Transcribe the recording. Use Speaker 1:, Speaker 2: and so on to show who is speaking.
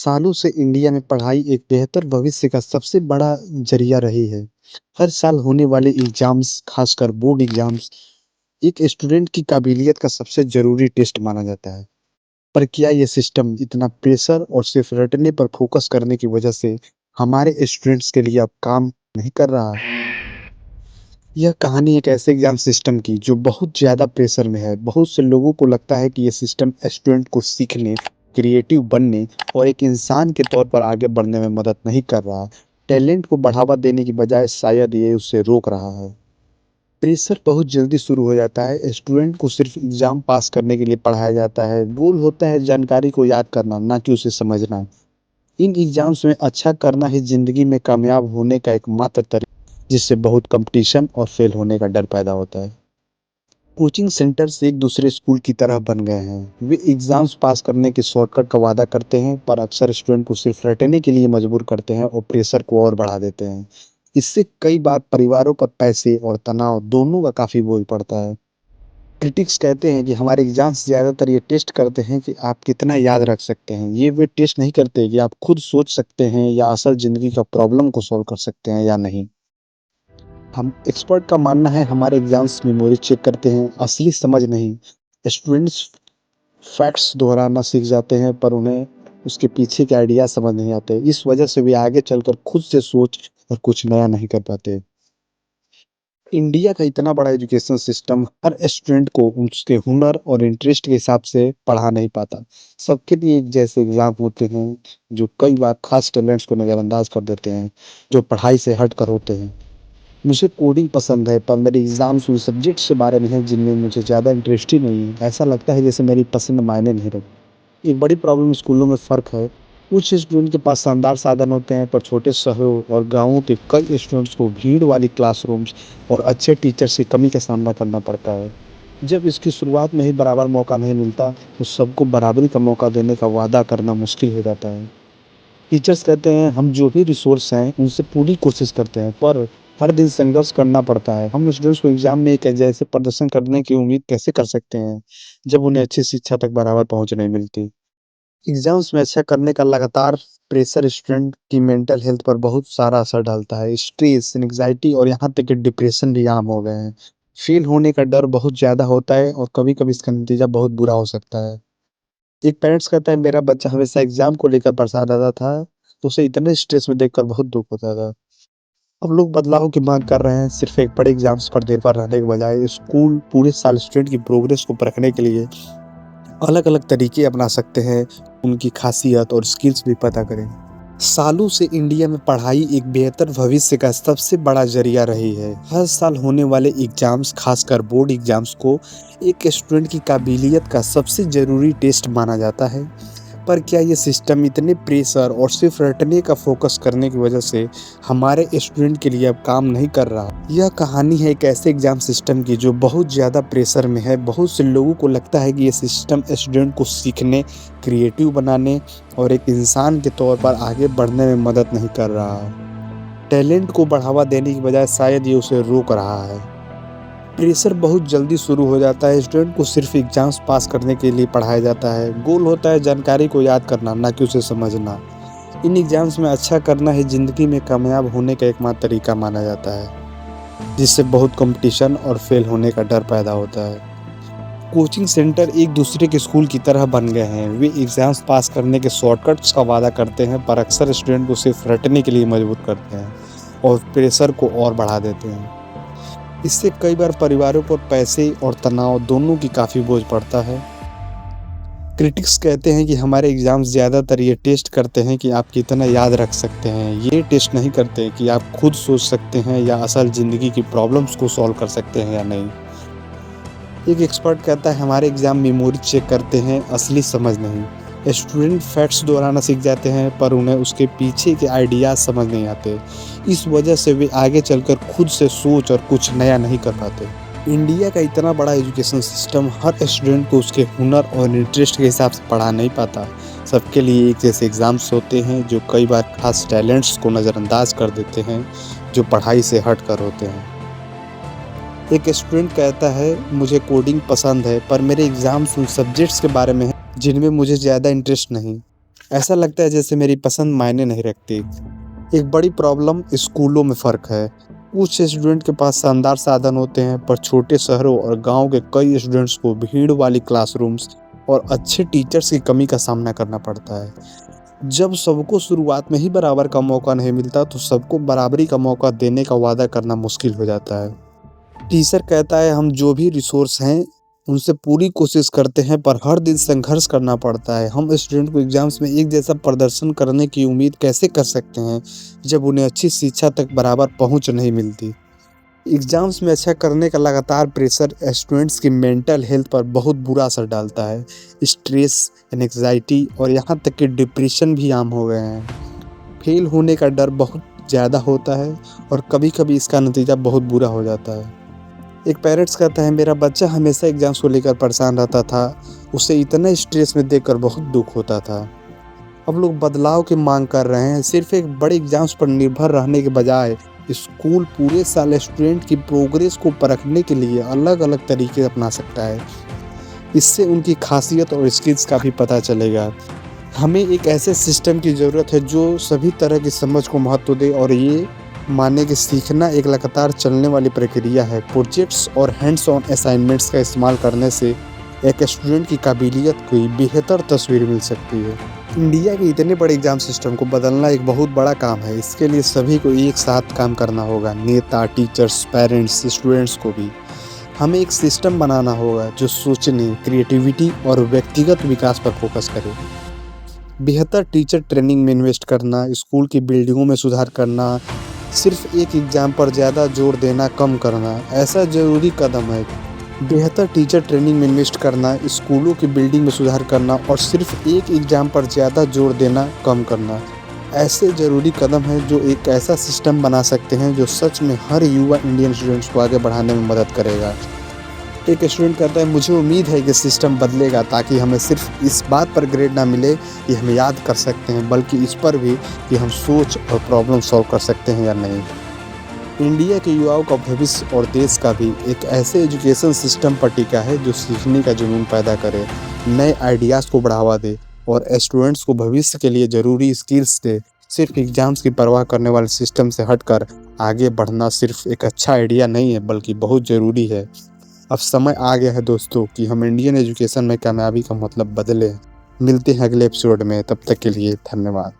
Speaker 1: सालों से इंडिया में पढ़ाई एक बेहतर भविष्य का सबसे बड़ा जरिया रही है। हर साल होने वाले एग्जाम्स, खासकर बोर्ड एग्जाम्स, एक स्टूडेंट की काबिलियत का सबसे जरूरी टेस्ट माना जाता है। पर क्या ये सिस्टम इतना प्रेशर और सिर्फ रटने पर फोकस करने की वजह से हमारे स्टूडेंट्स के लिए अब काम नहीं कर रहा है? यह कहानी एक ऐसे एग्जाम सिस्टम की जो बहुत ज़्यादा प्रेशर में है। बहुत से लोगों को लगता है कि ये सिस्टम स्टूडेंट को सीखने, क्रिएटिव बनने और एक इंसान के तौर पर आगे बढ़ने में मदद नहीं कर रहा। टैलेंट को बढ़ावा देने की बजाय शायद ये उसे रोक रहा है। प्रेशर बहुत जल्दी शुरू हो जाता है। स्टूडेंट को सिर्फ एग्जाम पास करने के लिए पढ़ाया जाता है। गोल होता है जानकारी को याद करना, ना कि उसे समझना। इन एग्जाम्स में अच्छा करना ही जिंदगी में कामयाब होने का एकमात्र तरीका, जिससे बहुत कंपटीशन और फेल होने का डर पैदा होता है। कोचिंग सेंटर्स एक दूसरे स्कूल की तरह बन गए हैं। वे एग्जाम्स पास करने के शॉर्टकट का वादा करते हैं, पर अक्सर स्टूडेंट को सिर्फ रटने के लिए मजबूर करते हैं और प्रेशर को और बढ़ा देते हैं। इससे कई बार परिवारों पर पैसे और तनाव दोनों का काफी बोझ पड़ता है। क्रिटिक्स कहते हैं कि हमारे एग्जाम्स ज़्यादातर ये टेस्ट करते हैं कि आप कितना याद रख सकते हैं। ये वे टेस्ट नहीं करते कि आप खुद सोच सकते हैं या असल ज़िंदगी का प्रॉब्लम को सॉल्व कर सकते हैं या नहीं। हम एक्सपर्ट का मानना है हमारे एग्जाम्स मेमोरी चेक करते हैं, असली समझ नहीं। स्टूडेंट्स फैक्ट्स दोहराना सीख जाते हैं, पर उन्हें उसके पीछे के आइडिया समझ नहीं आते। इस वजह से वे आगे चलकर खुद से सोच और कुछ नया नहीं कर पाते। इंडिया का इतना बड़ा एजुकेशन सिस्टम हर स्टूडेंट को उसके हुनर और इंटरेस्ट के हिसाब से पढ़ा नहीं पाता। सबके लिए एक जैसे एग्जाम होते हैं, जो कई बार खास टैलेंट्स को नज़रअंदाज कर देते हैं, जो पढ़ाई से हट कर होते हैं। मुझे कोडिंग पसंद है, पर मेरे एग्जाम्स उन सब्जेक्ट्स के बारे में हैं जिनमें मुझे ज़्यादा इंटरेस्ट ही नहीं है। ऐसा लगता है जैसे मेरी पसंद मायने नहीं रखती। एक बड़ी प्रॉब्लम स्कूलों में फ़र्क है। कुछ स्टूडेंट के पास शानदार साधन होते हैं, पर छोटे शहरों और गाँवों के कई स्टूडेंट्स को भीड़ वाली क्लासरूम्स और अच्छे टीचर्स की कमी का सामना करना पड़ता है। जब इसकी शुरुआत में ही बराबर मौका नहीं मिलता, तो सबको बराबरी का मौका देने का वादा करना मुश्किल हो जाता है। टीचर्स कहते हैं हम जो भी रिसोर्स हैं उनसे पूरी कोशिश करते हैं, पर हर दिन संघर्ष करना पड़ता है। हम स्टूडेंट्स को एग्जाम में एक जैसे प्रदर्शन करने की उम्मीद कैसे कर सकते हैं, जब उन्हें अच्छी शिक्षा तक बराबर पहुंच नहीं मिलती। एग्जाम्स में अच्छा करने का लगातार प्रेशर स्टूडेंट की मेंटल हेल्थ पर बहुत सारा असर डालता है। स्ट्रेस, एंग्जाइटी और यहाँ तक कि डिप्रेशन भी आम हो गए हैं। फेल होने का डर बहुत ज़्यादा होता है और कभी-कभी इसका नतीजा बहुत बुरा हो सकता है। एक पेरेंट्स कहता है मेरा बच्चा हमेशा एग्जाम को लेकर परेशान रहता था, तो उसे इतने स्ट्रेस में देखकर बहुत दुःख होता था। अब लोग बदलाव की माँग कर रहे हैं, सिर्फ एक बड़े एग्जाम्स पर निर्भर रहने के बजाय स्कूल पूरे साल स्टूडेंट की प्रोग्रेस को परखने के लिए अलग-अलग तरीके अपना सकते हैं, उनकी खासियत और स्किल्स भी पता करें। सालों से इंडिया में पढ़ाई एक बेहतर भविष्य का सबसे बड़ा जरिया रही है। हर साल होने वाले एग्जाम्स, खासकर बोर्ड एग्जाम्स को एक स्टूडेंट की काबिलियत का सबसे ज़रूरी टेस्ट माना जाता है। पर क्या ये सिस्टम इतने प्रेशर और सिर्फ रटने का फोकस करने की वजह से हमारे स्टूडेंट के लिए अब काम नहीं कर रहा? यह कहानी है एक ऐसे एग्जाम सिस्टम की जो बहुत ज़्यादा प्रेशर में है। बहुत से लोगों को लगता है कि ये सिस्टम स्टूडेंट को सीखने, क्रिएटिव बनाने और एक इंसान के तौर पर आगे बढ़ने में मदद नहीं कर रहा। टैलेंट को बढ़ावा देने की बजाय शायद ये उसे रोक रहा है। प्रेशर बहुत जल्दी शुरू हो जाता है। स्टूडेंट को सिर्फ एग्जाम्स पास करने के लिए पढ़ाया जाता है। गोल होता है जानकारी को याद करना, ना कि उसे समझना। इन एग्जाम्स में अच्छा करना ही ज़िंदगी में कामयाब होने का एकमात्र तरीका माना जाता है, जिससे बहुत कंपटीशन और फेल होने का डर पैदा होता है। कोचिंग सेंटर एक दूसरे के स्कूल की तरह बन गए हैं। वे एग्जाम्स पास करने के शॉर्टकट्स का वादा करते हैं, पर अक्सर स्टूडेंट को सिर्फ रटने के लिए मजबूर करते हैं और प्रेशर को और बढ़ा देते हैं। इससे कई बार परिवारों पर पैसे और तनाव दोनों की काफ़ी बोझ पड़ता है। क्रिटिक्स कहते हैं कि हमारे एग्जाम्स ज़्यादातर ये टेस्ट करते हैं कि आप कितना याद रख सकते हैं। ये टेस्ट नहीं करते कि आप खुद सोच सकते हैं या असल ज़िंदगी की प्रॉब्लम्स को सॉल्व कर सकते हैं या नहीं। एक एक्सपर्ट कहता है हमारे एग्जाम मेमोरी चेक करते हैं, असली समझ नहीं। स्टूडेंट फैक्ट्स दोहराना सीख जाते हैं, पर उन्हें उसके पीछे के आइडियाज समझ नहीं आते। इस वजह से वे आगे चलकर खुद से सोच और कुछ नया नहीं कर पाते। इंडिया का इतना बड़ा एजुकेशन सिस्टम हर स्टूडेंट को उसके हुनर और इंटरेस्ट के हिसाब से पढ़ा नहीं पाता। सबके लिए एक जैसे एग्ज़ाम्स होते हैं, जो कई बार खास टैलेंट्स को नज़रअंदाज कर देते हैं, जो पढ़ाई से हट कर होते हैं। एक स्टूडेंट कहता है मुझे कोडिंग पसंद है, पर मेरे एग्जाम्स उन सब्जेक्ट्स के बारे में हैं जिनमें मुझे ज़्यादा इंटरेस्ट नहीं। ऐसा लगता है जैसे मेरी पसंद मायने नहीं रखती। एक बड़ी प्रॉब्लम स्कूलों में फ़र्क है। कुछ स्टूडेंट के पास शानदार साधन होते हैं, पर छोटे शहरों और गाँव के कई स्टूडेंट्स को भीड़ वाली क्लासरूम्स और अच्छे टीचर्स की कमी का सामना करना पड़ता है। जब सबको शुरुआत में ही बराबर का मौका नहीं मिलता, तो सबको बराबरी का मौका देने का वादा करना मुश्किल हो जाता है। टीचर कहता है हम जो भी रिसोर्स हैं उनसे पूरी कोशिश करते हैं, पर हर दिन संघर्ष करना पड़ता है। हम स्टूडेंट को एग्जाम्स में एक जैसा प्रदर्शन करने की उम्मीद कैसे कर सकते हैं जब उन्हें अच्छी शिक्षा तक बराबर पहुंच नहीं मिलती। एग्जाम्स में अच्छा करने का लगातार प्रेशर स्टूडेंट्स की मेंटल हेल्थ पर बहुत बुरा असर डालता है। स्ट्रेस, एंग्जाइटी और यहाँ तक कि डिप्रेशन भी आम हो गए हैं। फेल होने का डर बहुत ज़्यादा होता है और कभी-कभी इसका नतीजा बहुत बुरा हो जाता है। एक पेरेंट्स कहता है मेरा बच्चा हमेशा एग्जाम्स को लेकर परेशान रहता था, उसे इतना स्ट्रेस में देखकर बहुत दुख होता था। अब लोग बदलाव की मांग कर रहे हैं। सिर्फ एक बड़े एग्जाम्स पर निर्भर रहने के बजाय स्कूल पूरे साल स्टूडेंट की प्रोग्रेस को परखने के लिए अलग अलग तरीके अपना सकता है। इससे उनकी खासियत और स्किल्स का भी पता चलेगा। हमें एक ऐसे सिस्टम की ज़रूरत है जो सभी तरह की समझ को महत्व दे और ये माने कि सीखना एक लगातार चलने वाली प्रक्रिया है। प्रोजेक्ट्स और हैंड्स ऑन असाइनमेंट्स का इस्तेमाल करने से एक स्टूडेंट की काबिलियत की बेहतर तस्वीर मिल सकती है। इंडिया के इतने बड़े एग्जाम सिस्टम को बदलना एक बहुत बड़ा काम है। इसके लिए सभी को एक साथ काम करना होगा, नेता, टीचर्स, पेरेंट्स, स्टूडेंट्स को भी। हमें एक सिस्टम बनाना होगा जो सोचने, क्रिएटिविटी और व्यक्तिगत विकास पर फोकस करे। बेहतर टीचर ट्रेनिंग में इन्वेस्ट करना, स्कूल की बिल्डिंगों में सुधार करना, सिर्फ एक एग्ज़ाम पर ज़्यादा जोर देना कम करना, ऐसा ज़रूरी कदम है। बेहतर टीचर ट्रेनिंग में इन्वेस्ट करना, स्कूलों की बिल्डिंग में सुधार करना और सिर्फ एक एग्ज़ाम पर ज़्यादा जोर देना कम करना, ऐसे ज़रूरी कदम हैं जो एक ऐसा सिस्टम बना सकते हैं जो सच में हर युवा इंडियन स्टूडेंट्स को आगे बढ़ाने में मदद करेगा। एक स्टूडेंट कहता है मुझे उम्मीद है कि सिस्टम बदलेगा ताकि हमें सिर्फ इस बात पर ग्रेड ना मिले कि हम याद कर सकते हैं, बल्कि इस पर भी कि हम सोच और प्रॉब्लम सॉल्व कर सकते हैं या नहीं। इंडिया के युवाओं का भविष्य और देश का भी एक ऐसे एजुकेशन सिस्टम पर टिका है जो सीखने का जुनून पैदा करे, नए आइडियाज़ को बढ़ावा दे और स्टूडेंट्स को भविष्य के लिए ज़रूरी स्किल्स दे। सिर्फ एग्ज़ाम्स की परवाह करने वाले सिस्टम से हटकर आगे बढ़ना सिर्फ एक अच्छा आइडिया नहीं है, बल्कि बहुत ज़रूरी है। अब समय आ गया है दोस्तों कि हम इंडियन एजुकेशन में कामयाबी का मतलब बदलें। मिलते हैं अगले एपिसोड में, तब तक के लिए धन्यवाद।